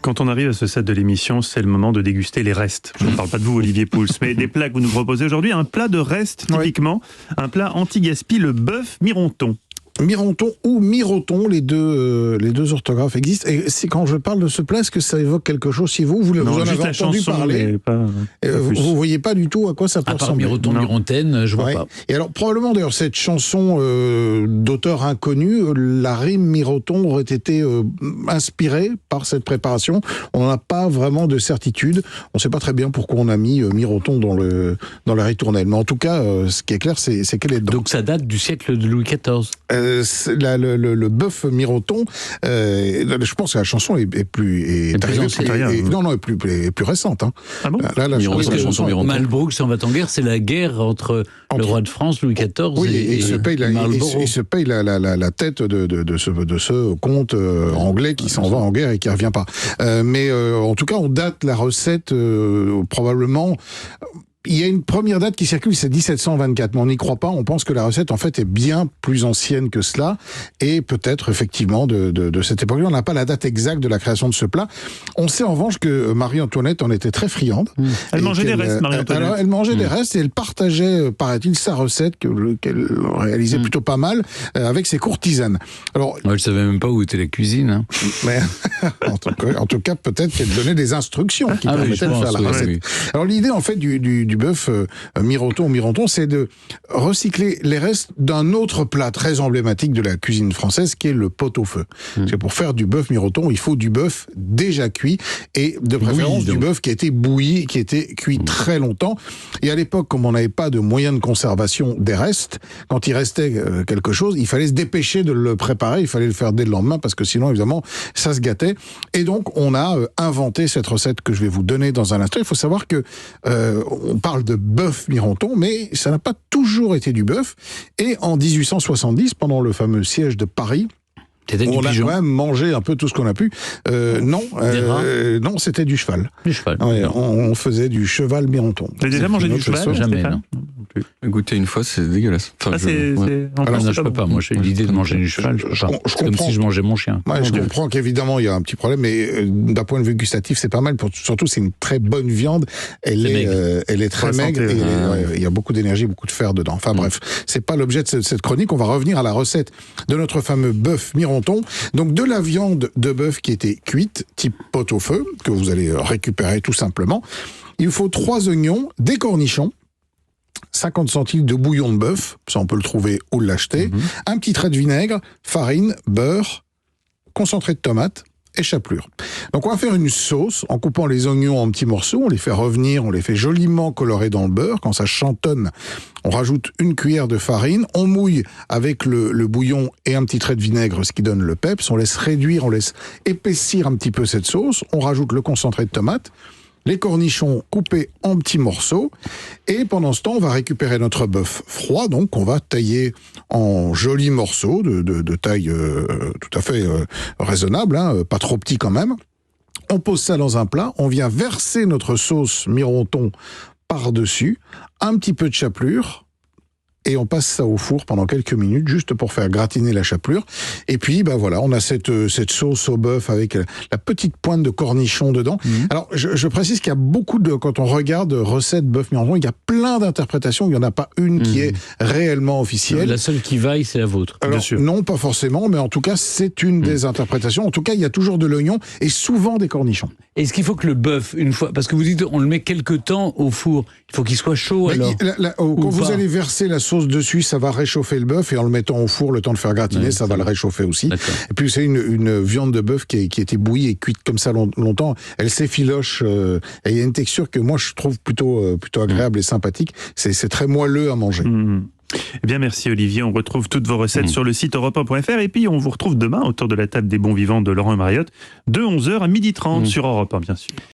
Quand on arrive à ce stade de l'émission, c'est le moment de déguster les restes. Je ne parle pas de vous, Olivier Pouls, mais des plats que vous nous proposez aujourd'hui. Un plat de restes, typiquement, un plat anti-gaspi, le bœuf mironton. Mironton ou miroton, les deux orthographes existent. Et c'est quand je parle de ce plat, est-ce que ça évoque quelque chose si vous en avez entendu parler? Vous voyez pas du tout à quoi ça peut ressembler. Miroton, mirontaine, je vois pas. Et alors probablement d'ailleurs cette chanson d'auteur inconnu, la rime miroton aurait été inspirée par cette préparation. On n'en a pas vraiment de certitude. On ne sait pas très bien pourquoi on a mis miroton dans la ritournelle. Mais en tout cas, ce qui est clair, c'est qu'elle est dedans. Donc ça date du siècle de Louis XIV. Le bœuf miroton, je pense que la chanson est plus récente. Hein. Ah bon? La chanson Malbrook s'en va en guerre, c'est la guerre entre le roi de France, Louis XIV, et il se paye la tête de ce comte anglais qui s'en va en guerre et qui ne revient pas. Mais en tout cas, on date la recette probablement... Il y a une première date qui circule, c'est 1724, mais on n'y croit pas. On pense que la recette, en fait, est bien plus ancienne que cela, et peut-être, effectivement, de cette époque-là. On n'a pas la date exacte de la création de ce plat. On sait, en revanche, que Marie-Antoinette en était très friande. Elle mangeait des restes, Marie-Antoinette. Alors, elle mangeait des restes, et elle partageait, paraît-il, sa recette, qu'elle réalisait plutôt pas mal, avec ses courtisanes. Alors, elle ne savait même pas où était la cuisine. Hein. Mais, en tout cas, peut-être qu'elle donnait des instructions qui permettaient de faire la recette. Oui. Alors, l'idée, en fait, du bœuf mironton, c'est de recycler les restes d'un autre plat très emblématique de la cuisine française, qui est le pot-au-feu. Parce que pour faire du bœuf mironton, il faut du bœuf déjà cuit, et de préférence du bœuf qui a été bouilli, qui a été cuit très longtemps. Et à l'époque, comme on n'avait pas de moyens de conservation des restes, quand il restait quelque chose, il fallait se dépêcher de le préparer, il fallait le faire dès le lendemain, parce que sinon, évidemment, ça se gâtait. Et donc, on a inventé cette recette que je vais vous donner dans un instant. Il faut savoir que on parle de bœuf mironton, mais ça n'a pas toujours été du bœuf. Et en 1870, pendant le fameux siège de Paris, on a quand même mangé un peu tout ce qu'on a pu. Non, c'était du cheval. Du cheval. Ouais, on faisait du cheval mironton. Vous avez déjà mangé du cheval? Jamais, non. Goûter une fois, c'est dégueulasse. Enfin, je peux pas. Moi, j'ai l'idée de manger du cheval. C'est comme si je mangeais mon chien. Ouais, je comprends qu'évidemment, il y a un petit problème, mais d'un point de vue gustatif, c'est pas mal. Surtout, c'est une très bonne viande. Elle est très maigre. Il y a beaucoup d'énergie, beaucoup de fer dedans. Enfin bref, c'est pas l'objet de cette chronique. On va revenir à la recette de notre fameux bœuf mironton. Donc, de la viande de bœuf qui était cuite, type pot-au-feu, que vous allez récupérer tout simplement. Il faut 3 oignons, des cornichons, 50 centilitres de bouillon de bœuf, ça on peut le trouver ou l'acheter, un petit trait de vinaigre, farine, beurre, concentré de tomate et chapelure. Donc on va faire une sauce en coupant les oignons en petits morceaux, on les fait revenir, on les fait joliment colorer dans le beurre. Quand ça chantonne, on rajoute une cuillère de farine, on mouille avec le bouillon et un petit trait de vinaigre, ce qui donne le peps, on laisse réduire, on laisse épaissir un petit peu cette sauce, on rajoute le concentré de tomate, les cornichons coupés en petits morceaux, et pendant ce temps, on va récupérer notre bœuf froid, donc on va tailler en jolis morceaux de taille tout à fait raisonnable, hein, pas trop petit quand même. On pose ça dans un plat, on vient verser notre sauce mironton par-dessus, un petit peu de chapelure, et on passe ça au four pendant quelques minutes, juste pour faire gratiner la chapelure. Et puis, voilà, on a cette sauce au bœuf avec la petite pointe de cornichon dedans. Alors, je précise qu'il y a beaucoup quand on regarde recettes bœuf mironton, il y a plein d'interprétations, il n'y en a pas une qui est réellement officielle. La seule qui vaille, c'est la vôtre. Alors, bien sûr. Non, pas forcément, mais en tout cas, c'est une des interprétations. En tout cas, il y a toujours de l'oignon et souvent des cornichons. Est-ce qu'il faut que le bœuf, une fois, parce que vous dites, on le met quelque temps au four, il faut qu'il soit chaud, alors quand vous allez verser la sauce dessus, ça va réchauffer le bœuf, et en le mettant au four, le temps de faire gratiner, ça va le réchauffer aussi. Et puis c'est une viande de bœuf qui a été bouillie et cuite comme ça longtemps, elle s'effiloche, et il y a une texture que moi je trouve plutôt agréable et sympathique. C'est très moelleux à manger. Eh bien, merci Olivier. On retrouve toutes vos recettes sur le site europe1.fr, et puis on vous retrouve demain autour de la table des bons vivants de Laurent et Mariotte, de 11h à 12h30 sur Europe 1, bien sûr.